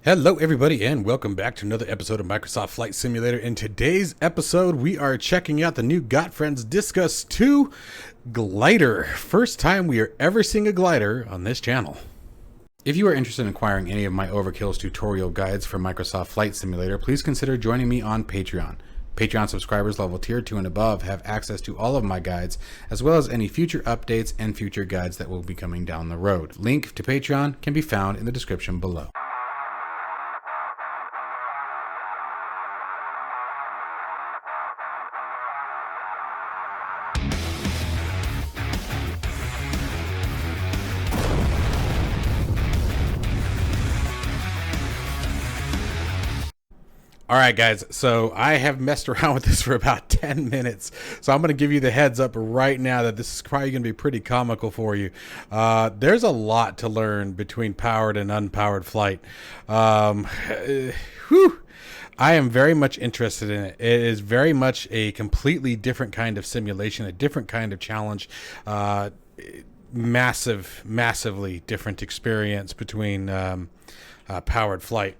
Hello everybody and welcome back to another episode of Microsoft Flight Simulator. In today's episode we are checking out the new Gotfriend's Discus-2 Glider. First time we are ever seeing a glider on this channel. If you are interested in acquiring any of my Overkill's tutorial guides for Microsoft Flight Simulator, please consider joining me on Patreon. Patreon subscribers level tier 2 and above have access to all of my guides, as well as any future updates and future guides that will be coming down the road. Link to Patreon can be found in the description below. Alright guys, so I have messed around with this for about 10 minutes, so I'm going to give you the heads up right now that this is probably going to be pretty comical for you. There's a lot to learn between powered and unpowered flight. I am very much interested in it. It is very much a completely different kind of simulation, a different kind of challenge, massively different experience between powered flight.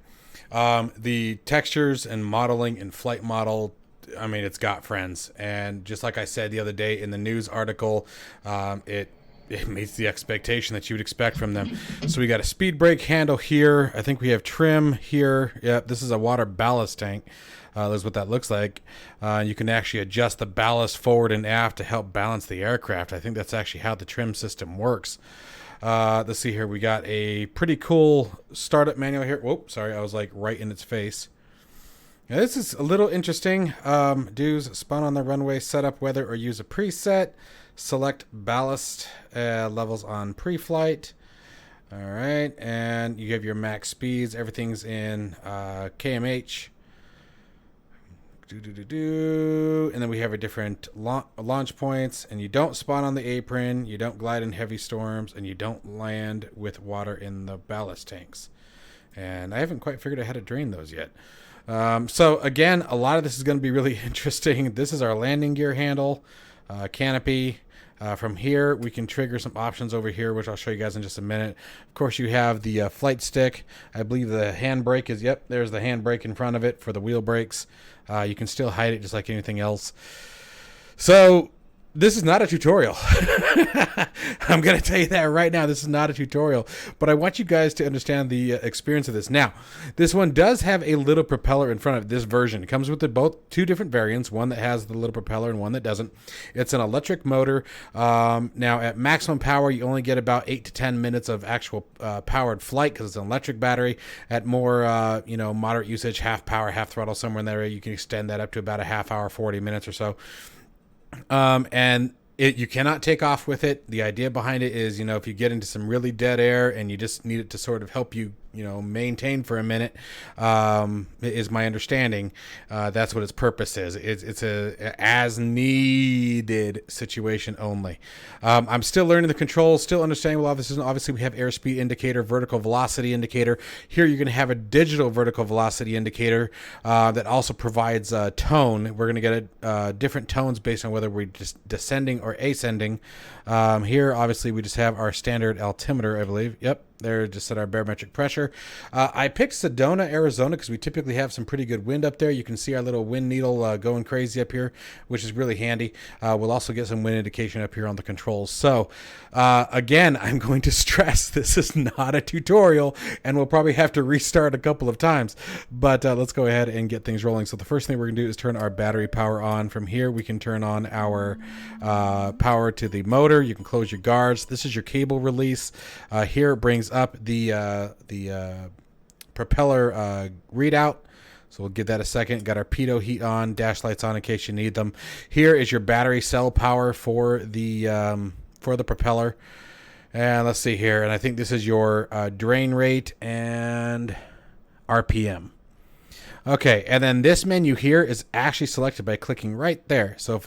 The textures and modeling and flight model, I mean, it's got friends. And just like I said the other day in the news article, it meets the expectation that you would expect from them. So we got a speed brake handle here. I think we have trim here. Yep, this is a water ballast tank. That's what that looks like. You can actually adjust the ballast forward and aft to help balance the aircraft. I think that's actually how the trim system works. Let's see here. We got a pretty cool startup manual here. Whoop, sorry, I was like right in its face. Now, this is a little interesting. Do's spawn on the runway, set up weather, or use a preset. Select ballast levels on pre-flight. All right, and you have your max speeds. Everything's in kmh. And then we have a different launch points, and you don't spawn on the apron, you don't glide in heavy storms, and you don't land with water in the ballast tanks. And I haven't quite figured out how to drain those yet. So again, a lot of this is going to be really interesting. This is our landing gear handle, canopy. From here, we can trigger some options over here, which I'll show you guys in just a minute. Of course, you have the flight stick. I believe the handbrake is, yep, there's the handbrake in front of it for the wheel brakes. You can still hide it just like anything else. So this is not a tutorial. I'm going to tell you that right now. This is not a tutorial, but I want you guys to understand the experience of this. Now, this one does have a little propeller in front of it. This version. It comes with two different variants, one that has the little propeller and one that doesn't. It's an electric motor. Now, at maximum power, you only get about 8 to 10 minutes of actual powered flight because it's an electric battery. At more, moderate usage, half power, half throttle, somewhere in there, you can extend that up to about a half hour, 40 minutes or so. And you cannot take off with it. The idea behind it is, if you get into some really dead air and you just need it to sort of help you, maintain for a minute, is my understanding. That's what its purpose is. It's a as needed situation only. I'm still learning the controls, still understanding a lot of this. Obviously, we have airspeed indicator, vertical velocity indicator. Here, you're going to have a digital vertical velocity indicator that also provides tone. We're going to get different tones based on whether we're just descending or ascending. Here, obviously, we just have our standard altimeter, I believe. Yep. There, just set our barometric pressure. I picked Sedona, Arizona, because we typically have some pretty good wind up there. You can see our little wind needle going crazy up here, which is really handy. We'll also get some wind indication up here on the controls. So, again, I'm going to stress this is not a tutorial, and we'll probably have to restart a couple of times. But let's go ahead and get things rolling. So the first thing we're going to do is turn our battery power on. From here, we can turn on our power to the motor. You can close your guards. This is your cable release. Here it brings up the propeller readout. So we'll give that a second. Got our pitot heat on, dash lights on in case you need them. Here is your battery cell power for the propeller. And let's see here. And I think this is your drain rate and RPM. Okay, and then this menu here is actually selected by clicking right there. So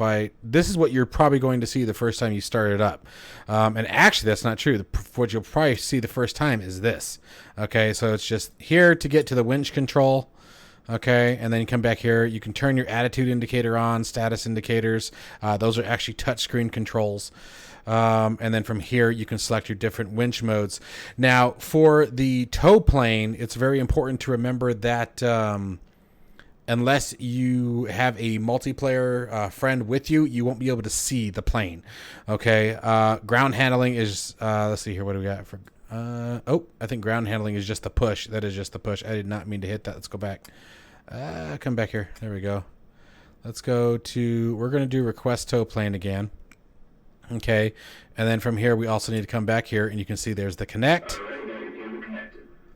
this is what you're probably going to see the first time you start it up. And actually, that's not true. What you'll probably see the first time is this. Okay, so it's just here to get to the winch control. Okay, and then you come back here. You can turn your attitude indicator on, status indicators. Those are actually touchscreen controls. And then from here, you can select your different winch modes. Now, for the tow plane, it's very important to remember that unless you have a multiplayer friend with you, you won't be able to see the plane. Okay. Ground handling is, let's see here. What do we got for, I think ground handling is just the push. That is just the push. I did not mean to hit that. Let's go back. Come back here. There we go. Let's go to, we're going to do request tow plane again. Okay. And then from here, we also need to come back here and you can see there's the connect.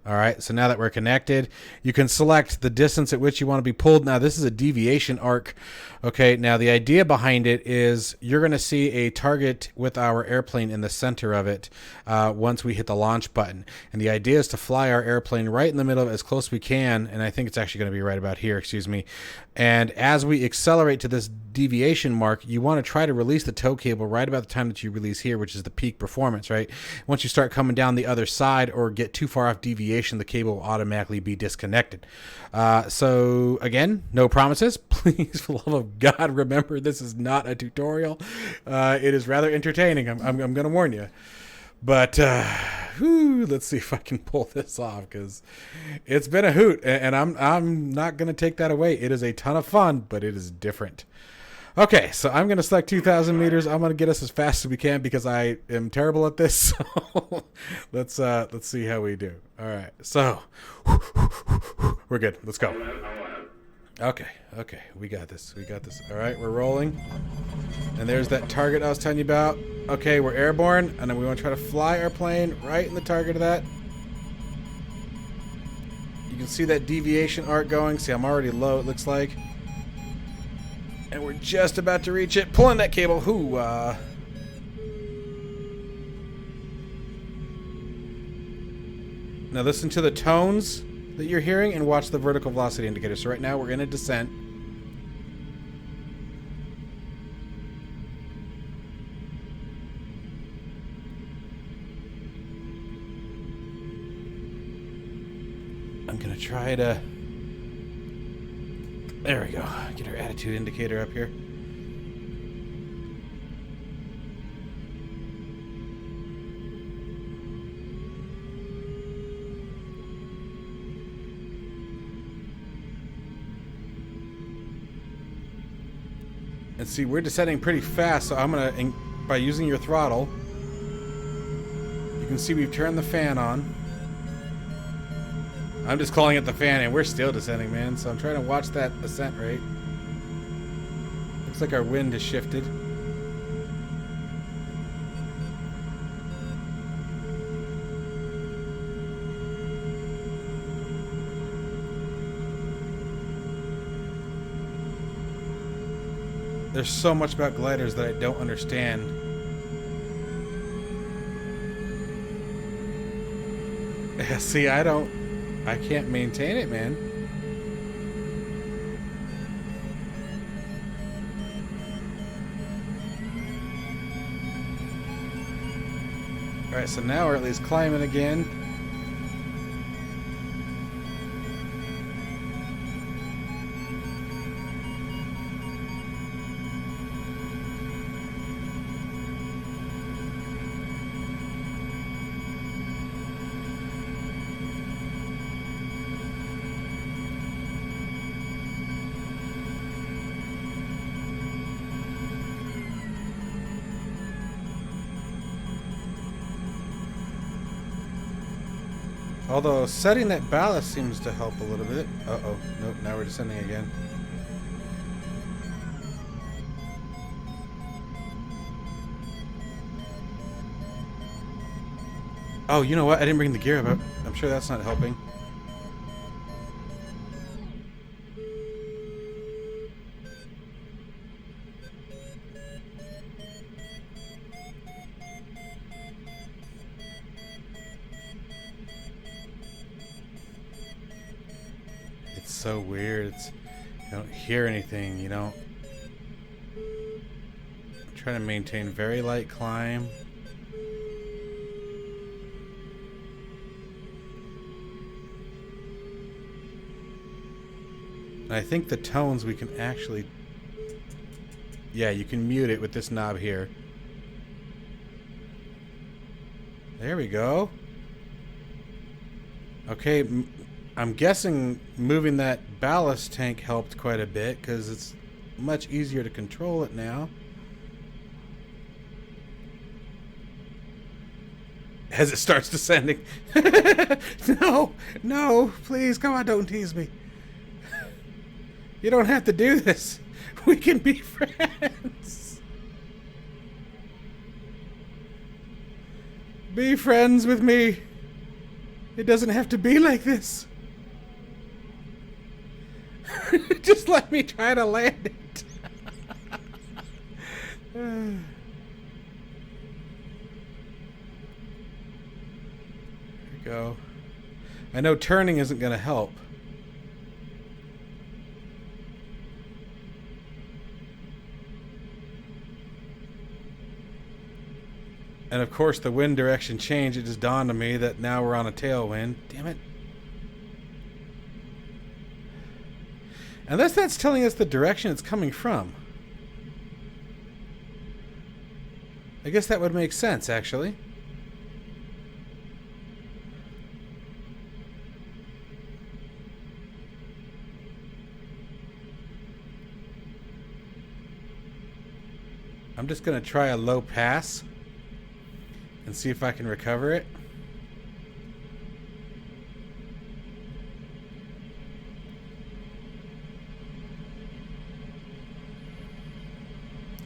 All right, so now that we're connected, you can select the distance at which you want to be pulled. Now, this is a deviation arc. Okay, now the idea behind it is you're going to see a target with our airplane in the center of it once we hit the launch button. And the idea is to fly our airplane right in the middle of it as close as we can. And I think it's actually going to be right about here, excuse me. And as we accelerate to this deviation mark, you want to try to release the tow cable right about the time that you release here, which is the peak performance, right? Once you start coming down the other side or get too far off deviation, the cable will automatically be disconnected. So again, no promises. Please, for the love of God, remember this is not a tutorial. It is rather entertaining. I'm going to warn you. But let's see if I can pull this off, because it's been a hoot, and I'm not going to take that away. It is a ton of fun, but it is different. Okay, so I'm going to select 2,000 meters. I'm going to get us as fast as we can because I am terrible at this. So let's see how we do. All right, so we're good. Let's go. Okay, we got this. All right, we're rolling. And there's that target I was telling you about. Okay, we're airborne, and then we want to try to fly our plane right in the target of that. You can see that deviation arc going. See, I'm already low, it looks like. And we're just about to reach it. Pulling that cable. Now listen to the tones that you're hearing and watch the vertical velocity indicator. So right now we're in a descent. I'm going to try to... There we go. Get our attitude indicator up here. And see, we're descending pretty fast, so I'm going to, by using your throttle, you can see we've turned the fan on. I'm just calling it the fan, and we're still descending, man. So I'm trying to watch that ascent rate. Looks like our wind has shifted. There's so much about gliders that I don't understand. Yeah, see, I can't maintain it, man. Alright, so now we're at least climbing again. Although setting that ballast seems to help a little bit. Uh-oh. Nope, now we're descending again. Oh, you know what? I didn't bring the gear up. I'm sure that's not helping. It's so weird. You don't hear anything. You don't. I'm trying to maintain very light climb. And I think the tones we can actually... Yeah, you can mute it with this knob here. There we go. Okay, I'm guessing moving that ballast tank helped quite a bit because it's much easier to control it now. As it starts descending. No, no, please, come on, don't tease me. You don't have to do this. We can be friends. Be friends with me. It doesn't have to be like this. Just let me try to land it. There we go. I know turning isn't going to help. And of course the wind direction changed. It just dawned on me that now we're on a tailwind. Damn it. Unless that's telling us the direction it's coming from. I guess that would make sense, actually. I'm just going to try a low pass and see if I can recover it.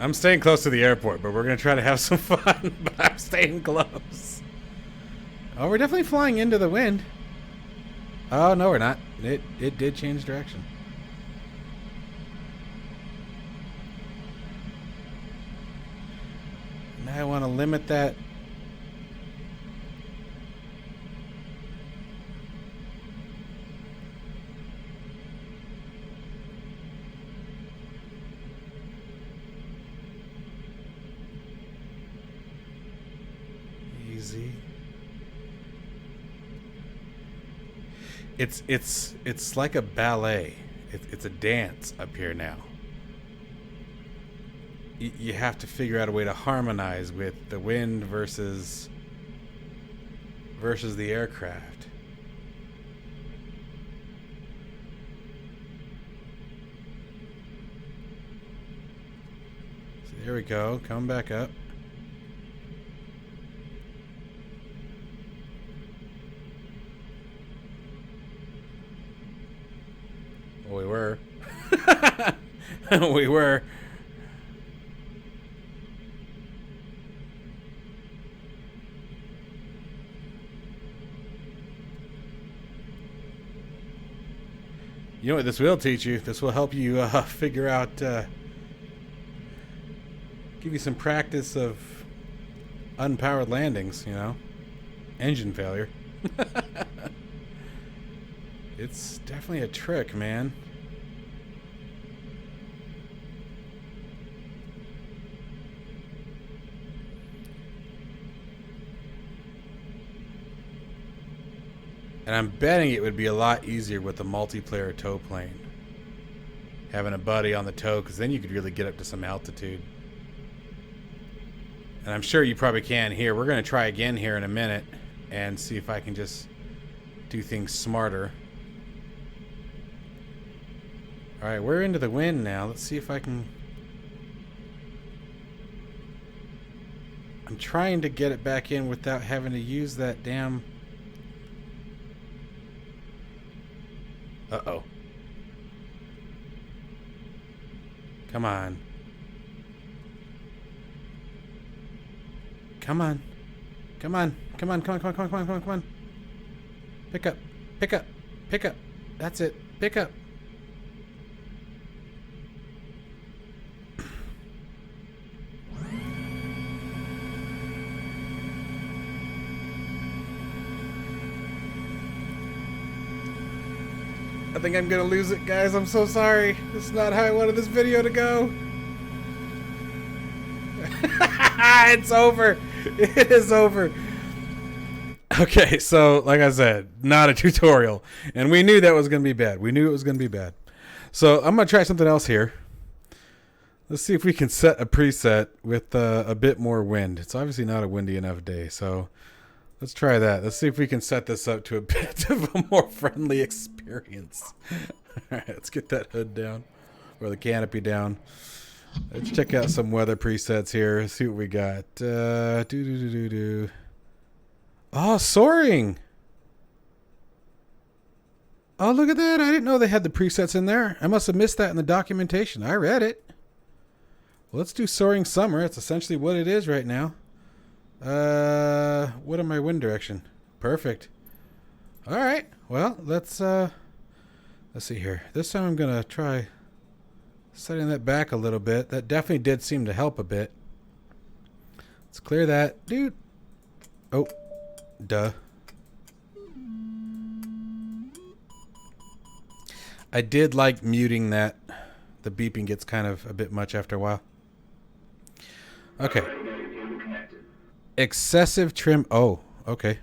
I'm staying close to the airport, but we're going to try to have some fun, but I'm staying close. Oh, we're definitely flying into the wind. Oh, no, we're not. It did change direction. Now I want to limit that. Easy. It's like a ballet. It's a dance up here now. You have to figure out a way to harmonize with the wind versus the aircraft. So there we go. Come back up. Well, we were. We were. You know what this will teach you? This will help you figure out, give you some practice of unpowered landings, you know? Engine failure. It's definitely a trick, man. And I'm betting it would be a lot easier with the multiplayer tow plane. Having a buddy on the tow, because then you could really get up to some altitude. And I'm sure you probably can here. We're going to try again here in a minute and see if I can just do things smarter. Alright, we're into the wind now. Let's see if I can... I'm trying to get it back in without having to use that damn... Uh-oh. Come on. Come on. Come on. Come on, come on, come on, come on, come on, come on, come on. Pick up. Pick up. Pick up. That's it. Pick up. I think I'm gonna lose it, guys. I'm so sorry. This is not how I wanted this video to go. It's over. It is over. Okay, so like I said, not a tutorial. And we knew that was gonna be bad. We knew it was gonna be bad. So I'm gonna try something else here. Let's see if we can set a preset with a bit more wind. It's obviously not a windy enough day, so Let's try that. Let's see if we can set this up to a bit of a more friendly experience. All right, let's get that hood down, or the canopy down. Let's check out some weather presets here. See what we got. Oh, soaring. Oh, look at that. I didn't know they had the presets in there. I must have missed that in the documentation. I read it. Well, let's do soaring summer. That's essentially what it is right now. What am I wind direction? Perfect. All right. Well, let's see here. This time I'm going to try setting that back a little bit. That definitely did seem to help a bit. Let's clear that. Dude. Oh, duh. I did like muting that. The beeping gets kind of a bit much after a while. Okay. Excessive trim. Oh, okay.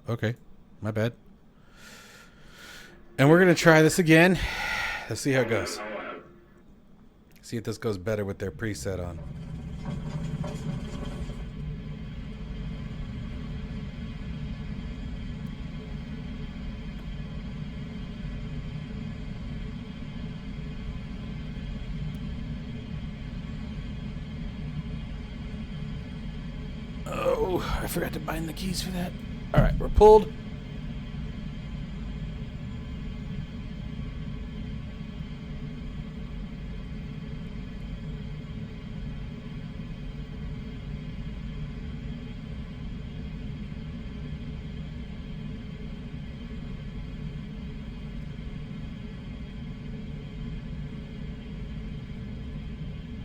Okay. My bad. And we're going to try this again. Let's see how it goes. See if this goes better with their preset on. Oh, I forgot to bind the keys for that. All right, we're pulled.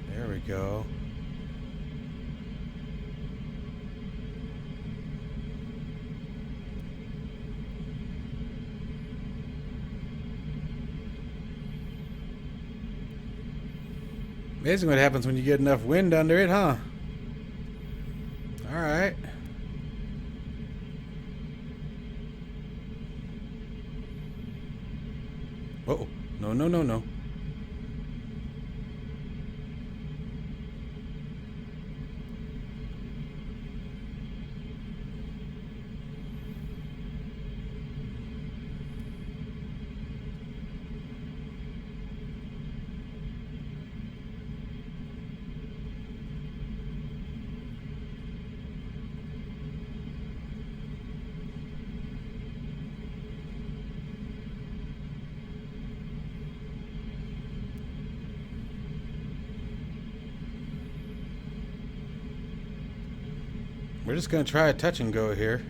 There we go. Amazing what happens when you get enough wind under it, huh? All right. Uh-oh. No, no, no, no. We're just going to try a touch and go here.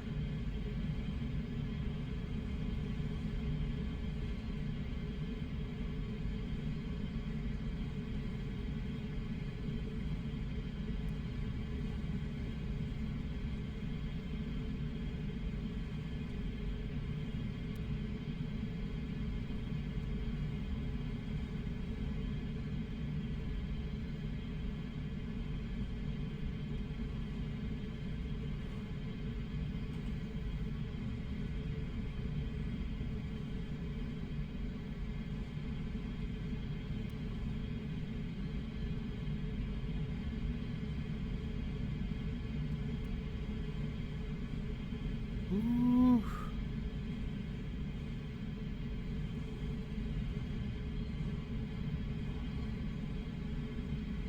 Ooh.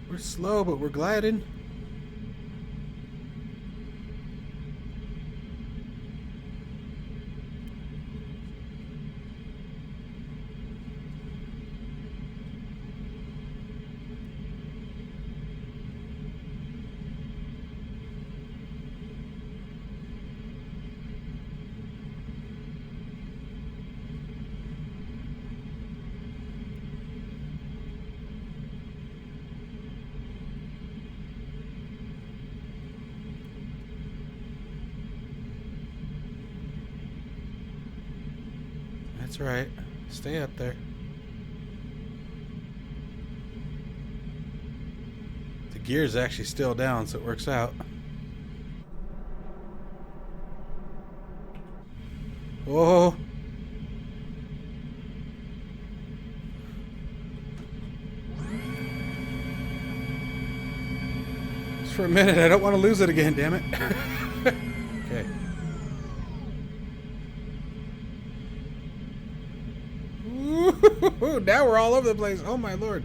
We're slow, but we're gliding. That's right. Stay up there. The gear's actually still down, so it works out. Whoa. for a minute. I don't want to lose it again, damn it. Okay. Ooh, now we're all over the place. Oh, my Lord.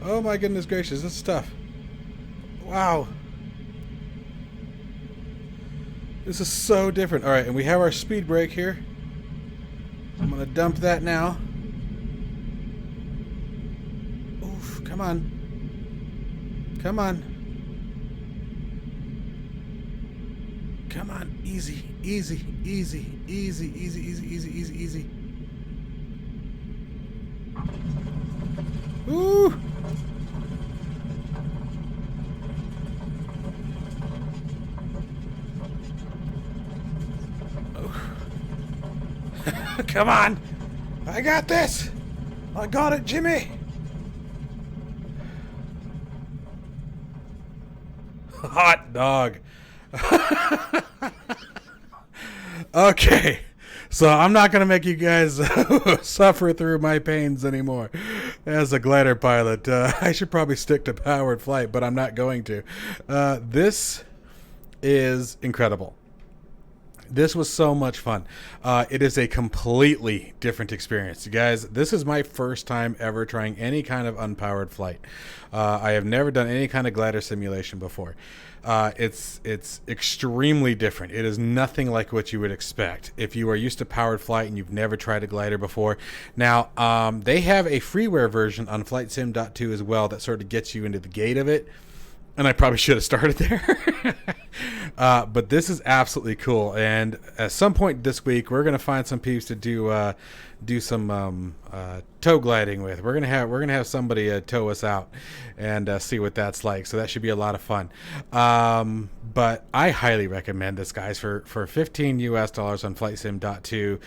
Oh, my goodness gracious. This is tough. Wow. This is so different. All right, and we have our speed brake here. I'm going to dump that now. Oof, come on. Come on. Come on. Easy, easy, easy, easy, easy, easy, easy, easy, easy. Ooh. Come on. I got this. I got it, Jimmy. Hot dog. Okay. So I'm not going to make you guys suffer through my pains anymore as a glider pilot. I should probably stick to powered flight, but I'm not going to. This is incredible. This was so much fun. It is a completely different experience. You guys, this is my first time ever trying any kind of unpowered flight. I have never done any kind of glider simulation before. It's extremely different. It is nothing like what you would expect if you are used to powered flight and you've never tried a glider before. Now, they have a freeware version on FlightSim.2 as well that sort of gets you into the gate of it. And I probably should have started there. But this is absolutely cool. And at some point this week, we're going to find some peeps to do some tow gliding with. We're gonna have somebody tow us out and see what that's like. So that should be a lot of fun. But I highly recommend this, guys, for $15 US on FlightSim.2.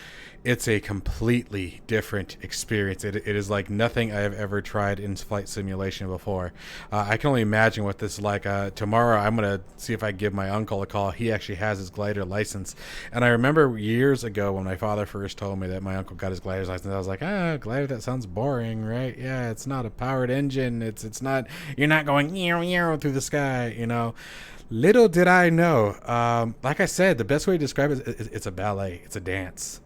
It's a completely different experience. It is like nothing I have ever tried in flight simulation before. I can only imagine what this is like. Tomorrow I'm going to see if I can give my uncle a call. He actually has his glider license. And I remember years ago when my father first told me that my uncle got his glider's license, I was like, glider, that sounds boring, right? Yeah, it's not a powered engine. It's not, you're not going through the sky, you know. Little did I know, like I said, the best way to describe it is it's a ballet. It's a dance.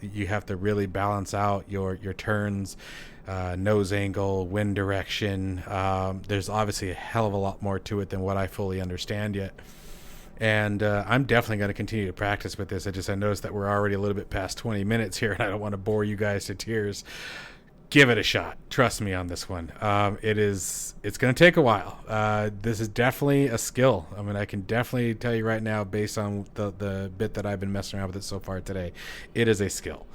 You have to really balance out your turns, nose angle, wind direction. There's obviously a hell of a lot more to it than what I fully understand yet. And I'm definitely going to continue to practice with this. I noticed that we're already a little bit past 20 minutes here, and I don't want to bore you guys to tears. Give it a shot. Trust me on this one. It's going to take a while. This is definitely a skill. I mean, I can definitely tell you right now, based on the bit that I've been messing around with it so far today, it is a skill.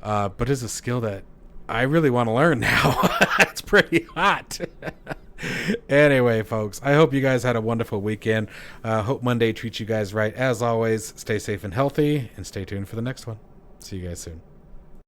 But it's a skill that I really want to learn now. It's pretty hot. Anyway, folks, I hope you guys had a wonderful weekend. Hope Monday treats you guys right. As always, stay safe and healthy, and stay tuned for the next one. See you guys soon.